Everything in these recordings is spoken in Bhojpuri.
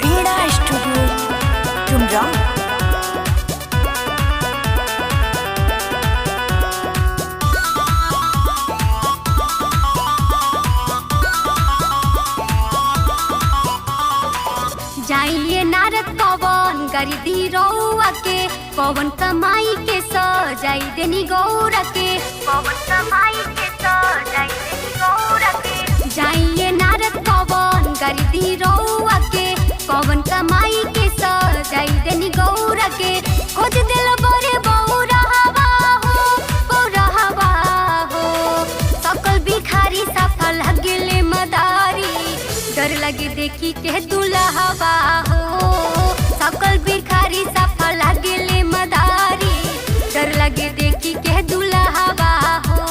बीड़ा स्टूडियो डुमरा। जाइए नारद पवन गरी दी रउआ के पवन कमाई के सजाई देनी गौरा के पवन कमाई के सजाई देनी गौरा के। जाइए नारद पवन गरी दी रउआ के पवन कमाई के सजाई देनी गौरा के। खोज दिल बड़े बौरा हवा हो सकल भिखारी सफल गेले मदारी डर लगे देखी के दुल्हवा हो। सकल भिखारी सफल गेले मदारी डर लगे देखी के दुल्हवा हो।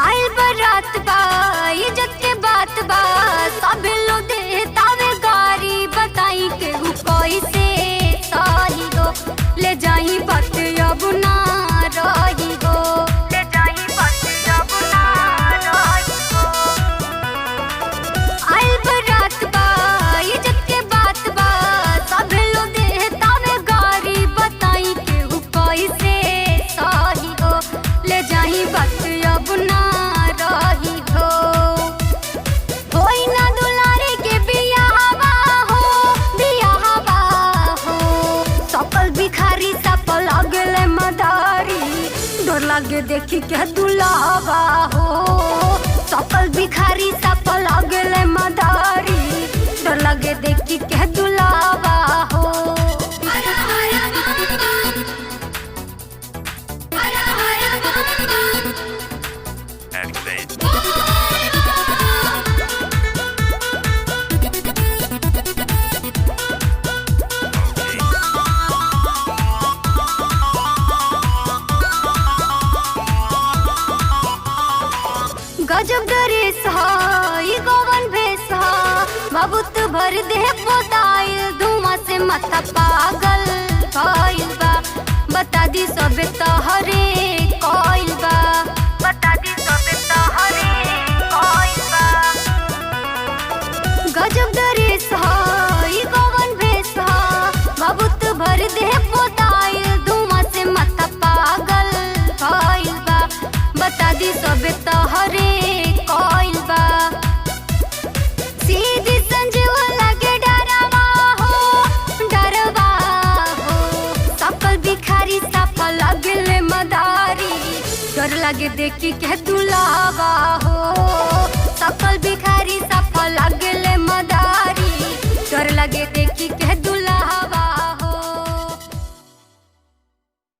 आइल बरात बा इज्जत के बात बा सब लोग देतावे गारी बताई के हु कैसे सही गो ले जाई बात अब ना रही गो ले जाई बात अब ना रही गो। आइल बरात बा इज्जत के बात बा सब लोग देतावे गारी बताई के हु कैसे सही गो ले जाई बात अब ना रही हो। होई ना दुलारे के बियाहवा हो सकल भिखारी सफल गेले मदारी डर लागे देखी के दुल्हवा हो। सकल भिखारी सफल गेले मदारी डर लागे देखी के दुल्हवा हो। गजब ड्रेस ई गोवन भेस बहुत भर दे पोताइल धुआं से माथा पागल भइल बा। बता दी सबे तहरे कइल बा बता दी सबे तहरे कइल बा। गजब ड्रेस ई गोवन भेस बहुत भर दे पोताइल धुआं से माथा पागल भइल बा। बता दी सबे तहरे कइल बा। सीधी संजीव लगे डरवा हो सकल भिखारी सफल गेले मदारी डर लगे देखी के दुल्हवा हो।